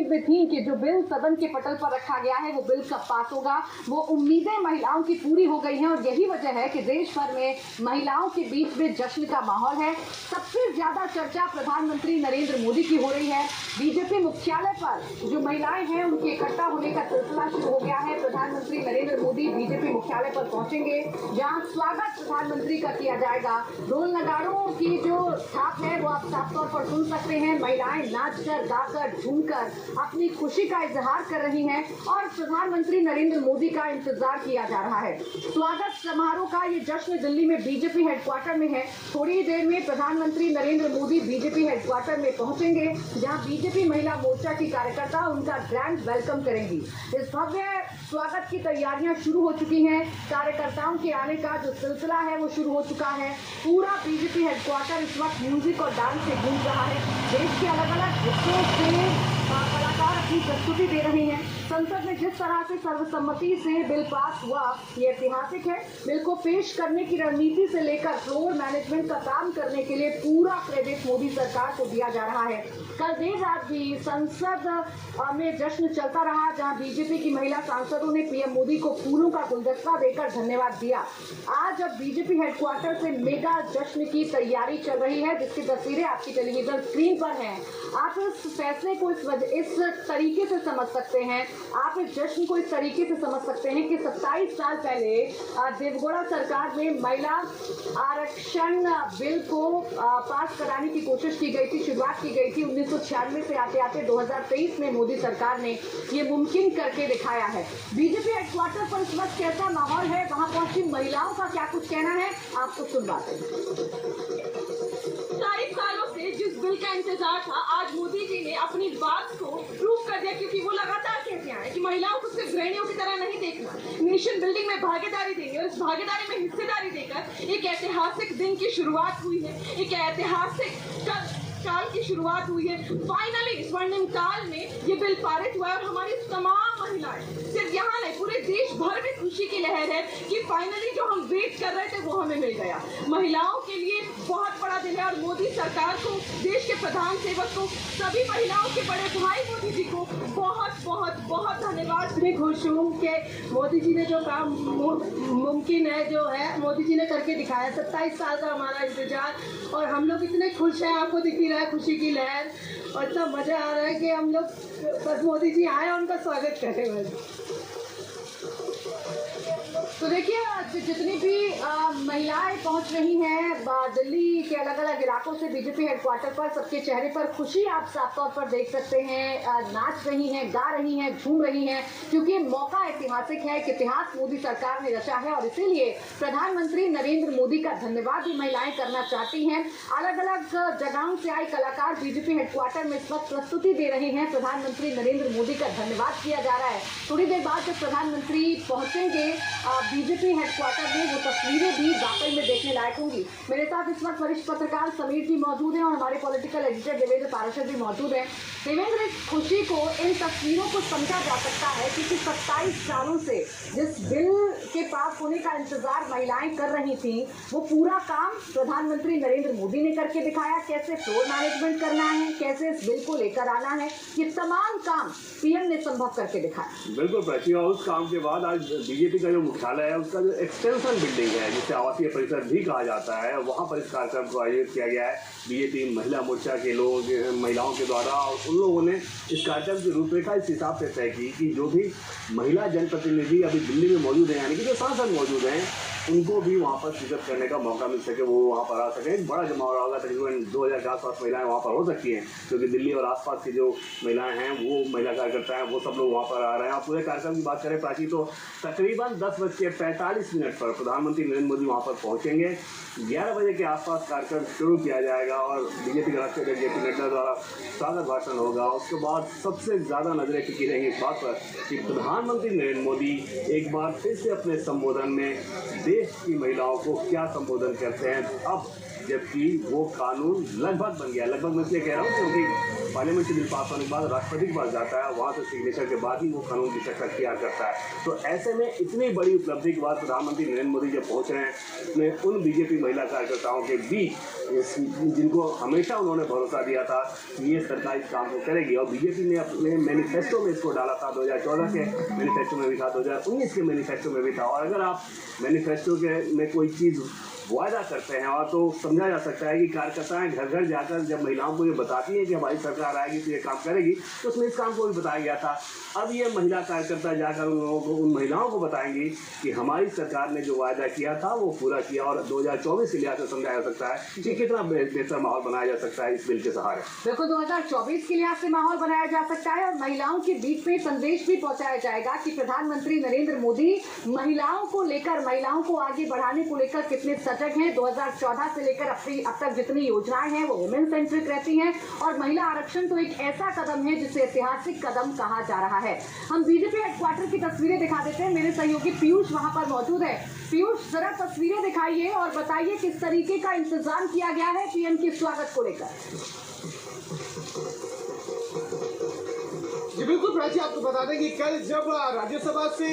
उम्मीद में थी कि जो बिल सदन के पटल पर रखा गया है वो बिल कब पास होगा, वो उम्मीदें महिलाओं की पूरी हो गई हैं और यही वजह है कि देश भर में महिलाओं के बीच में जश्न का माहौल है। सबसे ज्यादा चर्चा प्रधानमंत्री नरेंद्र मोदी की हो रही है। बीजेपी मुख्यालय पर जो महिलाएं हैं उनके इकट्ठा होने का सिलसिला शुरू हो गया है। प्रधानमंत्री नरेंद्र मोदी बीजेपी मुख्यालय पर पहुंचेंगे, जहां स्वागत प्रधानमंत्री का किया जाएगा। ढोल नगाड़ों की जो छाप है वो आप साफ तौर पर सुन सकते हैं। महिलाएं नाचकर, गाकर, झूमकर अपनी खुशी का इजहार कर रही हैं और प्रधानमंत्री नरेंद्र मोदी का इंतजार किया जा रहा है। स्वागत समारोह का ये जश्न दिल्ली में बीजेपी हेडक्वार्टर में है। थोड़ी ही देर में प्रधानमंत्री नरेंद्र मोदी बीजेपी हेडक्वार्टर में पहुंचेंगे, जहां बीजेपी महिला मोर्चा की कार्यकर्ता उनका ग्रैंड वेलकम करेंगी। इस भव्य स्वागत की तैयारियां शुरू हो चुकी हैं। कार्यकर्ताओं के आने का जो सिलसिला है वो शुरू हो चुका है। पूरा बीजेपी हेडक्वार्टर इस वक्त म्यूजिक और डांस से गूंज रहा है। देश के अलग अलग हिस्सों से कलाकार अपनी प्रस्तुति दे रहे हैं। संसद में जिस तरह से सर्वसम्मति से बिल पास हुआ ये ऐतिहासिक है। बिल को पेश करने की रणनीति से लेकर फ्लोर मैनेजमेंट का काम करने के लिए पूरा क्रेडिट मोदी सरकार को दिया जा रहा है। कल देर रात भी संसद में जश्न चलता रहा, जहां बीजेपी की महिला सांसदों ने पीएम मोदी को फूलों का गुलदस्ता देकर धन्यवाद दिया। आज अब बीजेपी हेडक्वार्टर से मेगा जश्न की तैयारी चल रही है, जिसकी तस्वीरें आपकी टेलीविजन स्क्रीन पर हैं। आप इस फैसले को इस तरीके से समझ सकते हैं, आप इस जश्न को इस तरीके से समझ सकते हैं कि 27 साल पहले देवगौड़ा सरकार ने महिला आरक्षण बिल को पास कराने की कोशिश की गई थी, शुरुआत की गई थी 1996 से। आते आते 2023 में मोदी सरकार ने ये मुमकिन करके दिखाया है। बीजेपी हेडक्वार्टर पर इस वक्त कैसा माहौल है, वहां पहुंची महिलाओं का क्या कुछ कहना है, आपको सुनवाते हैं। 40 सालों से जिस बिल का इंतजार था, आज मोदी जी ने अपनी बात को प्रूव कर दिया, क्योंकि वो लगातार कहते हैं कि महिलाओं को सिर्फ गृहिणियों की तरह नहीं देखना, नेशन बिल्डिंग में भागीदारी देंगे और इस भागीदारी में हिस्सेदारी देकर एक ऐतिहासिक दिन की शुरुआत हुई है, एक ऐतिहासिक काल की शुरुआत हुई है। फाइनली स्वर्णिम काल में ये बिल पारित हुआ और हमारी तमाम महिलाएं, सिर्फ यहाँ नहीं पूरे देश भर में खुशी की लहर है कि फाइनली जो हम वेट कर रहे थे वो हमें मिल गया। महिलाओं के लिए बहुत बड़ा दिन है और मोदी सरकार को, देश के प्रधान सेवक को, सभी महिलाओं के बड़े भाई मोदी जी को बहुत बहुत बहुत धन्यवाद। मैं खुश हूँ कि मोदी जी ने जो काम मुमकिन है जो है मोदी जी ने करके दिखाया। 27 साल का हमारा इंतजार और हम लोग इतने खुश हैं, आपको दिख रहा है खुशी की लहर और इतना मजा आ रहा है कि हम लोग बस मोदी जी आए और उनका स्वागत करें बस। तो देखिए जितनी भी महिलाएं पहुंच रही हैं दिल्ली के अलग अलग इलाकों से बीजेपी हेडक्वार्टर पर, सबके चेहरे पर खुशी आप साफ तौर पर देख सकते हैं। नाच रही हैं, गा रही हैं, झूम रही हैं, क्योंकि मौका ऐतिहासिक है, कि इतिहास मोदी सरकार ने रचा है और इसीलिए प्रधानमंत्री नरेंद्र मोदी का धन्यवाद भी महिलाएं करना चाहती हैं। अलग अलग जगहों से आए कलाकार बीजेपी हेडक्वार्टर में इस वक्त प्रस्तुति दे रहे हैं। प्रधानमंत्री नरेंद्र मोदी का धन्यवाद किया जा रहा है। थोड़ी देर बाद जब प्रधानमंत्री पहुंचेंगे बीजेपी हेडक्वार्टर में, वो तस्वीरें भी वाकई में देखने लायक होंगी। मेरे साथ इस वक्त वरिष्ठ पत्रकार समीर जी मौजूद हैं और हमारे पॉलिटिकल एडिटर देवेंद्र पाराशर भी मौजूद हैं। देवेंद्र, इस खुशी को, इन तस्वीरों को समझा जा सकता है क्योंकि 27 सालों से जिस बिल के पास होने का इंतजार महिलाएं कर रही थी, वो पूरा काम प्रधानमंत्री नरेंद्र मोदी ने करके दिखाया। कैसे फ्लोर मैनेजमेंट करना है, कैसे इस बिल को लेकर आना है, ये तमाम काम पीएम ने संभव करके दिखाया। बिल्कुल प्राची, और उस काम के बाद आज बीजेपी का जो मुख्यालय है उसका जो एक्सटेंशन बिल्डिंग है, जिसे आवासीय परिसर भी कहा जाता है, वहाँ पर इस कार्यक्रम को आयोजित किया गया है। बीजेपी महिला मोर्चा के लोग, महिलाओं के द्वारा, और उन लोगों ने इस कार्यक्रम की रूपरेखा इस हिसाब से तय की कि जो भी महिला जनप्रतिनिधि अभी दिल्ली में मौजूद हैं, यानी कि जो सांसद मौजूद हैं, उनको भी वहाँ पर शिरकत करने का मौका मिल सके, वो वहाँ पर आ सकें। एक बड़ा जमाव होगा, तकरीबन 2000 के आसपास महिलाएं वहाँ पर हो सकती हैं, क्योंकि दिल्ली और आसपास की जो महिलाएं हैं, वो महिला कार्यकर्ता हैं, वो सब लोग वहाँ पर आ रहे हैं। और पूरे कार्यक्रम की बात करें प्राची, तो तकरीबन 10:45 पर प्रधानमंत्री नरेंद्र मोदी वहाँ पर पहुँचेंगे। 11 बजे के आसपास कार्यक्रम शुरू किया जाएगा और बीजेपी के राष्ट्रीय अध्यक्ष जेपी नड्डा द्वारा स्वागत भाषण होगा। उसके बाद सबसे ज़्यादा नजरें टिकी रहेंगी इस बात पर कि प्रधानमंत्री नरेंद्र मोदी एक बार फिर से अपने संबोधन में देश की महिलाओं को क्या संबोधन करते हैं, अब जबकि वो कानून लगभग बन गया। लगभग मैं इसलिए कह रहा हूँ क्योंकि पार्लियामेंट से बिल पास होने के बाद राष्ट्रपति के पास जाता है, वहाँ से सिग्नेचर के बाद ही वो कानून की शक्ल तैयार करता है। तो ऐसे में इतनी बड़ी उपलब्धि के बाद प्रधानमंत्री नरेंद्र मोदी जब पहुँच रहे हैं, उन बीजेपी महिला कार्यकर्ताओं के बीच जिनको हमेशा उन्होंने भरोसा दिया था कि ये सरकार इस काम को करेगी, और बीजेपी ने अपने मैनिफेस्टो में इसको डाला था। 2014 के मैनिफेस्टो में भी था, 2019 के मैनिफेस्टो में भी था। और अगर आप मैनिफेस्टो में कोई चीज़ वादा करते हैं और तो समझा जा सकता है कि कार्यकर्ताएं घर घर जाकर जब महिलाओं को ये बताती हैं कि हमारी सरकार आएगी तो ये काम करेगी, तो उसमें इस काम को भी बताया गया था। अब ये महिला कार्यकर्ता जाकर उन लोगों को, उन महिलाओं को बताएंगी कि हमारी सरकार ने जो वायदा किया था वो पूरा किया, और 2024 के लिहाज से समझा जा सकता है कि कितना बेहतर माहौल बनाया जा सकता है इस बिल के सहारे। बिल्कुल 2024 के लिहाज से माहौल बनाया जा सकता है और महिलाओं के बीच में संदेश भी पहुंचाया जाएगा कि प्रधानमंत्री नरेंद्र मोदी महिलाओं को लेकर, महिलाओं को आगे बढ़ाने को लेकर कितने सजग हैं। 2014 से लेकर अब तक जितनी योजनाएं हैं वो वुमेन सेंट्रिक रहती हैं, और महिला आरक्षण तो एक ऐसा कदम है जिसे ऐतिहासिक कदम कहा जा रहा है। हम बीजेपी हेडक्वार्टर की तस्वीरें दिखा देते हैं। मेरे सहयोगी पीयूष वहां पर मौजूद है। पीयूष, जरा तस्वीरें दिखाइए और बताइए किस तरीके का इंतजाम किया गया है पीएम के स्वागत को लेकर। जी बिल्कुल प्राची, आपको बता दें कि कल जब राज्यसभा से